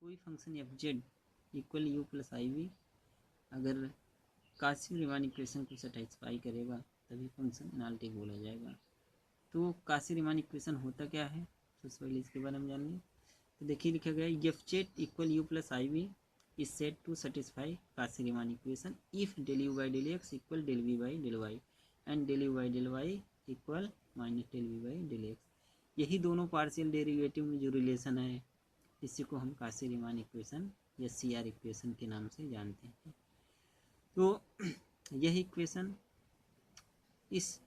कोई function F Z equal U plus I V अगर Cauchy Riemann equation को satisfy करेगा तभी फंक्शन एनालिटिक बोला जाएगा। तो काशी रीमान इक्वेशन होता क्या है, सबसे पहले इसके बारे में जानिए। तो देखिए लिखा गया है F Z equal U plus I V is said to satisfy Cauchy Riemann equation if del you by del x equal del we by del Y and del you by del Y equal minus del we by del X. यही दोनों partial derivative में जो relation है इसी को हम Kashi Riemann equation या सी R equation के नाम से जानते हैं। तो यह इक्वेशन इस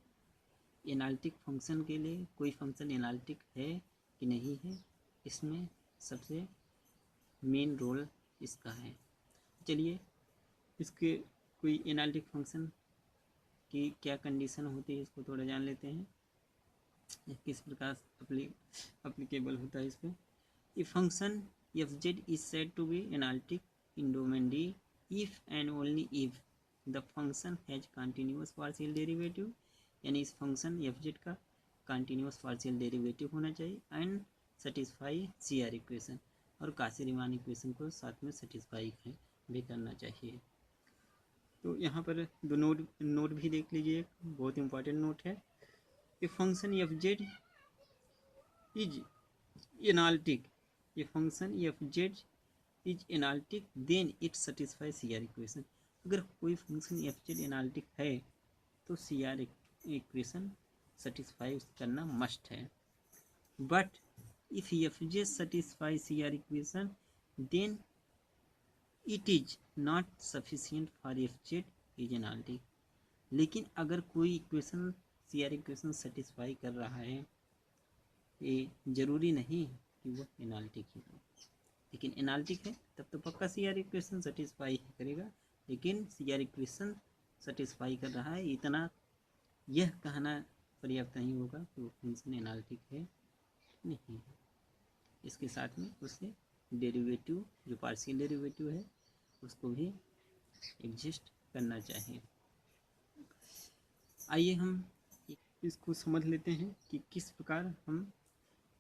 एनालिटिक फंक्शन के लिए, कोई फंक्शन एनालिटिक है कि नहीं है, इसमें सबसे मेन रोल इसका है। चलिए इसके कोई एनालिटिक फंक्शन की क्या कंडीशन होती है इसको थोड़ा जान लेते हैं, किस प्रकार अप्लीकेबल होता है इस पर। A function F Z is said to be analytic in domain D if and only if the function has continuous partial derivative, यानी इस फंक्शन एफ जेड का कंटिन्यूअस पार्शियल डेरिवेटिव होना चाहिए and satisfy C R equation, और Cauchy Riemann equation को साथ में satisfy भी करना चाहिए। तो यहाँ पर दो नोट भी देख लीजिए, बहुत इंपॉर्टेंट नोट है। A function F Z is analytic, a function F Z is analytic then it satisfy C R equation. अगर कोई फंक्शन एफ जेड एनालिटिक है तो सी आर इक्वेशन सेटिस्फाई करना मस्ट है। But if F Z satisfy C R equation then it is not sufficient for F Z is analytic. लेकिन अगर कोई equation C R equation satisfy कर रहा है, ये जरूरी नहीं कि वो एनालिटिक ही हो, लेकिन एनालिटिक है तब तो पक्का सी आर इक्वेशन सेटिस्फाई करेगा। लेकिन सी आर इक्वेशन सेटिस्फाई कर रहा है, इतना यह कहना पर्याप्त नहीं होगा कि वो फंक्शन एनालिटिक है नहीं है। इसके साथ में उससे डेरिवेटिव, जो पार्शियल डेरिवेटिव है, उसको भी एग्जिस्ट करना चाहिए। आइए हम इसको समझ लेते हैं कि किस प्रकार हम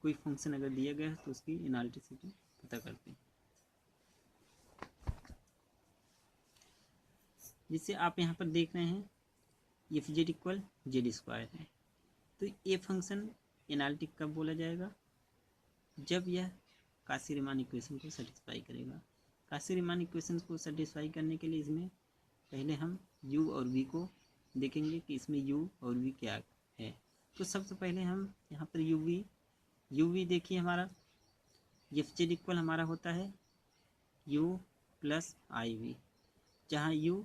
कोई फंक्शन अगर दिया गया है तो उसकी एनालिटिसिटी पता करते हैं। जिससे आप यहाँ पर देख रहे हैं F Z equal Z square है, तो ये फंक्शन एनालिटिक कब बोला जाएगा, जब यह काशी रीमान इक्वेशन को सेटिस्फाई करेगा। काशी रीमान इक्वेशन को सेटिस्फाई करने के लिए इसमें पहले हम u और v को देखेंगे कि इसमें u और v क्या है। तो सबसे पहले हम यहाँ पर u v देखिए, हमारा एफ जेड इक्वल हमारा होता है u प्लस आई वी, जहाँ u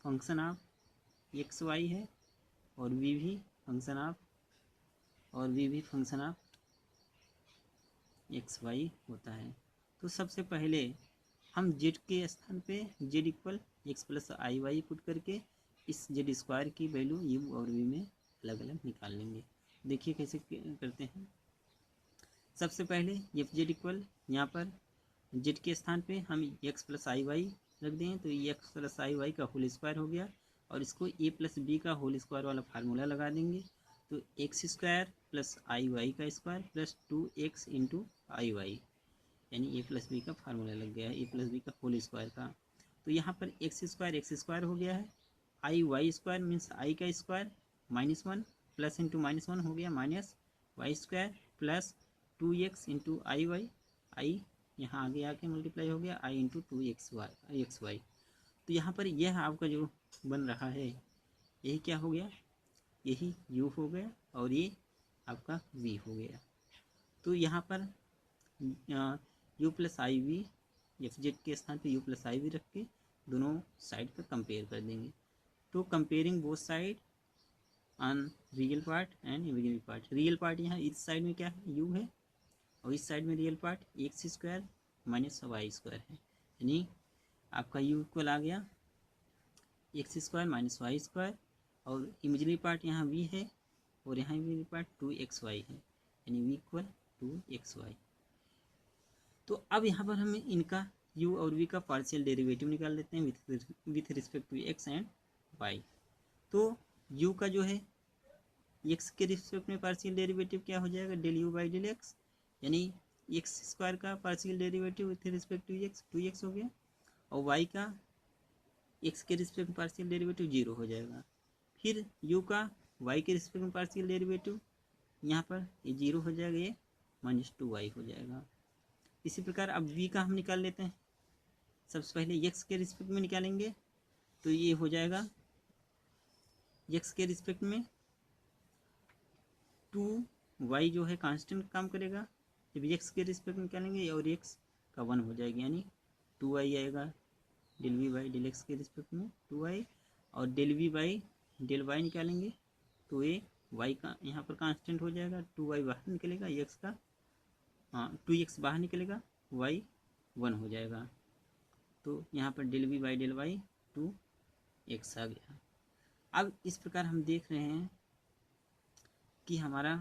function of X Y है और v भी फंक्शन ऑफ एक्स वाई होता है। तो सबसे पहले हम z के स्थान पे z equal x plus i Y put करके इस जेड स्क्वायर की वैल्यू u और v में अलग अलग निकाल लेंगे। देखिए कैसे करते हैं। सबसे पहले एफ जेड इक्वल यहाँ पर z के स्थान पे हम एक्स प्लस आई वाई रख दें, तो एक्स प्लस आई वाई का होल स्क्वायर हो गया, और इसको ए प्लस बी का होल स्क्वायर वाला फार्मूला लगा देंगे। तो x square plus i y का square plus 2x into i Y, यानी ए प्लस बी का फार्मूला लग गया है, ए प्लस बी का होल स्क्वायर का। तो यहाँ पर एक्स स्क्वायर हो गया है, आई वाई स्क्वायर मीन्स आई का स्क्वायर -1 प्लस इंटू -1 हो गया minus Y square plus 2x into i y, i यहाँ आगे आके मल्टीप्लाई हो गया आई इंटू 2xy। तो यहाँ पर यह आपका जो बन रहा है यही क्या हो गया, यही u हो गया और ये आपका v हो गया। तो यहाँ पर u plus I V, F Z के स्थान पे u प्लस आई वी रख के दोनों साइड का कंपेयर कर देंगे। तो comparing both side on real part and imaginary part. Real part यहाँ इस साइड में क्या है, u है, और इस साइड में real part X square minus Y square है, यानी आपका u इक्वल आ गया X square minus Y square, और इमेजिनरी पार्ट यहाँ v है और यहाँ इमेजिनरी पार्ट 2xy है, यानी v इक्वल 2xy। तो अब यहाँ पर हमें इनका u और v का पार्शियल डेरिवेटिव निकाल लेते हैं with respect to x and y। तो u का जो है x के रिस्पेक्ट में पार्शियल डेरिवेटिव क्या हो जाएगा, del u by del X, यानी एक्स स्क्वायर का partial derivative with respect to X 2x हो गया, और वाई का एक्स के रिस्पेक्ट में पार्शियल डेरिवेटिव 0 हो जाएगा। फिर यू का वाई के रिस्पेक्ट में पार्शियल डेरिवेटिव, यहाँ पर ये 0 हो जाएगा, ये -2y हो जाएगा। इसी प्रकार अब v का हम निकाल लेते हैं। सबसे पहले x के रिस्पेक्ट में निकालेंगे तो ये हो जाएगा x के रिस्पेक्ट में 2y जो है कांस्टेंट काम करेगा। जब x के रिस्पेक्ट में निकालेंगे और x का 1 हो जाएगा, यानी 2y आएगा del we by del X के रिस्पेक्ट में 2y, और del we by del Y निकालेंगे तो ये y का यहाँ पर कांस्टेंट हो जाएगा, 2y बाहर निकलेगा, x का 2x बाहर निकलेगा, y 1 हो जाएगा। तो यहाँ पर del we by del Y 2x आ गया। अब इस प्रकार हम देख रहे हैं कि हमारा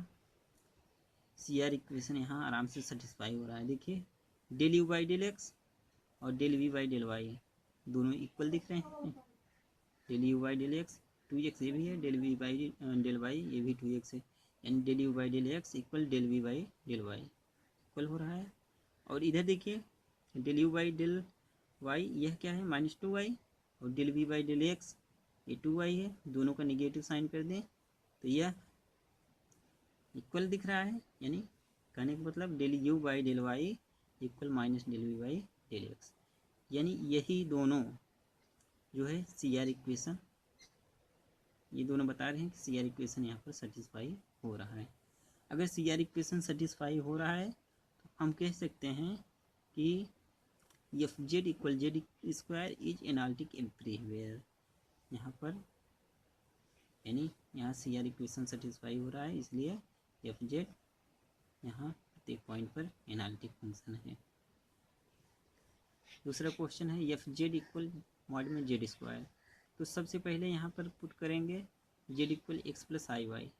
CR इक्वेशन यहाँ आराम से सेटिस्फाई हो रहा है। देखिए del you by del x और del we by del y दोनों इक्वल दिख रहे हैं। Del you by del x 2x ये भी है, del we by del Y ये भी 2x है, यानी del you by del x equal del we by del Y equal हो रहा है। और इधर देखिए del you by del y यह क्या है -2y, और del we by del X ये 2y है, दोनों का निगेटिव साइन कर दें तो यह इक्वल दिख रहा है। यानी कहने का मतलब del you by del Y equal minus del we by del X, यानी यही दोनों जो है CR इक्वेशन, ये दोनों बता रहे हैं कि CR इक्वेशन यहाँ पर सेटिस्फाई हो रहा है। अगर CR इक्वेशन सेटिस्फाई हो रहा है तो हम कह सकते हैं कि F Z equal Z square is analytic everywhere. यहाँ पर यानी यहाँ CR इक्वेशन सेटिस्फाई हो रहा है, इसलिए एफ जेड यहाँ प्रत्येक पॉइंट पर एनालिटिक फंक्शन है। दूसरा क्वेश्चन है एफ जेड इक्वल मॉड में जेड स्क्वायर। तो सबसे पहले यहाँ पर पुट करेंगे z equal x plus i y.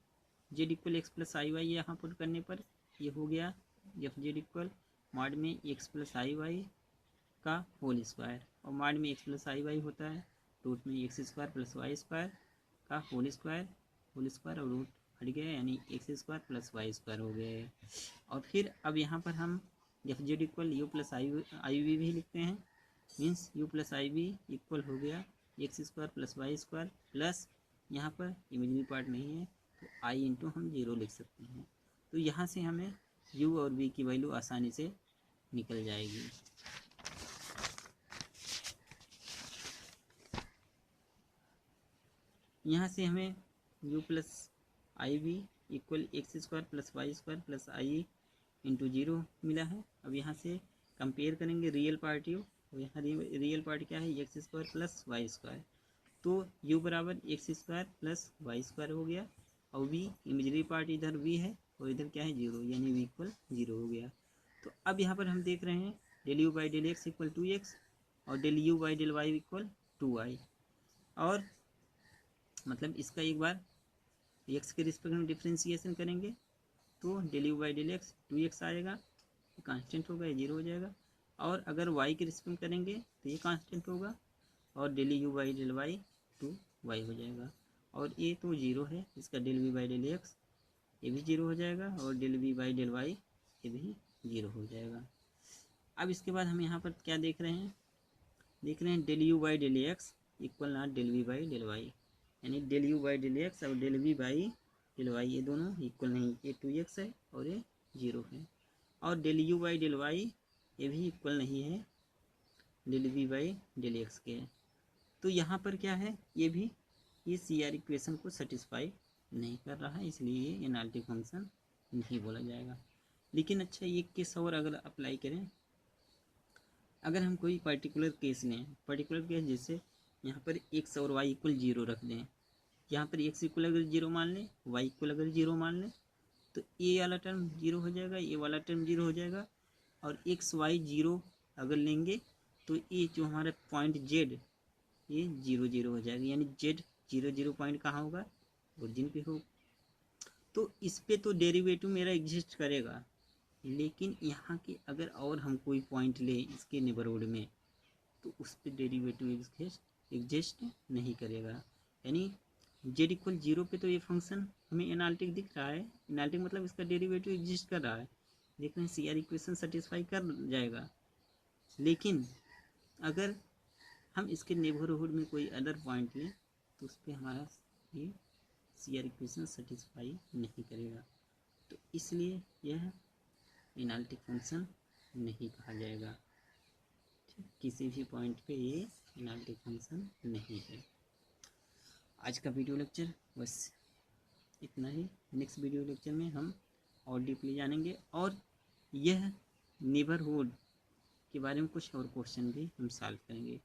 Z equal x plus i y यहाँ पुट करने पर ये हो गया एफ जेड इक्वल मॉड में एक्स प्लस आई वाई का होल स्क्वायर, और मॉड में एक्स प्लस आई वाई होता है रूट में x square plus Y square का होल स्क्वायर और रूट हट गया, यानी X square plus Y square हो गया। और फिर अब यहाँ पर हम F Z equal U plus I V भी लिखते हैं, means U plus I V equal हो गया X square plus Y square plus यहाँ पर इमेजिनरी पार्ट नहीं है तो आई इंटू हम 0 लिख सकते हैं। तो यहाँ से हमें u और v की वैल्यू आसानी से निकल जाएगी। यहाँ से हमें u plus I V equal X square plus Y square plus I into 0 मिला है। अब यहाँ से कंपेयर करेंगे रियल पार्ट यू, और यहाँ रियल पार्ट क्या है X square plus Y square, तो u बराबर X square plus Y square हो गया, और v इमेजनरी पार्ट इधर v है और इधर क्या है 0, यानी v इक्वल 0 हो गया। तो अब यहाँ पर हम देख रहे हैं del you by del x equal 2x और del you by del Y equal 2y, और मतलब इसका एक बार x के रिस्पेक्ट में डिफ्रेंसिएशन करेंगे तो del you by del x 2x आएगा, कांस्टेंट होगा, ये 0 हो जाएगा। और अगर y के रिस्पेक्ट में करेंगे तो ये कांस्टेंट होगा, और del you by del Y 2y हो जाएगा, और ये तो 0 है, इसका del we by del X ये भी 0 हो जाएगा, और del we by del Y ये भी 0 हो जाएगा। अब इसके बाद हम यहाँ पर क्या देख रहे हैं del you by del x equal not del we by del y, यानी del you by del x और del we by del Y ये दोनों इक्वल नहीं, ये 2x है और ये 0 है, और del you by del Y ये भी इक्वल नहीं है del we by del X के। तो यहाँ पर क्या है, ये CR इक्वेशन को सेटिस्फाई नहीं कर रहा है, इसलिए ये एनालिटिक फंक्शन नहीं बोला जाएगा। लेकिन अच्छा एक केस और अगर अप्लाई करें, अगर हम कोई पर्टिकुलर केस लें, पर्टिकुलर केस जैसे यहाँ पर x और y इक्वल 0 रख दें, यहाँ पर x इक्वल अगर 0 मान लें, y इक्वल अगर 0 मान लें, तो ये वाला टर्म 0 हो जाएगा, ये वाला टर्म 0 हो जाएगा, और x y 0 अगर लेंगे तो ये जो हमारा पॉइंट z ये 0 0 हो जाएगा, यानी z 0 0 पॉइंट कहाँ होगा, ओरिजिन पे हो। तो इस पे तो डेरिवेटिव मेरा एग्जिस्ट करेगा, लेकिन यहाँ के अगर और हम कोई पॉइंट ले इसके नेबरहुड में तो उस पर डेरिवेटिव एग्जिस्ट नहीं करेगा। यानी z इक्वल 0 पे तो ये फंक्शन हमें एनालिटिक दिख रहा है, एनालिटिक मतलब इसका डेरिवेटिव एग्जिस्ट कर रहा है, देख रहे हैं सी आर इक्वेशन सेटिस्फाई कर जाएगा, लेकिन अगर हम इसके नेबरहुड में कोई अदर पॉइंट लें तो उस पर हमारा ये सी आर इक्वेशन सेटिस्फाई नहीं करेगा, तो इसलिए यह एनालिटिक फंक्शन नहीं कहा जाएगा। किसी भी पॉइंट पे ये एनालिटिक फंक्शन नहीं है। आज का वीडियो लेक्चर बस इतना ही। नेक्स्ट वीडियो लेक्चर में हम और डीपली जानेंगे और यह नेबरहुड के बारे में कुछ और क्वेश्चन भी हम सॉल्व करेंगे।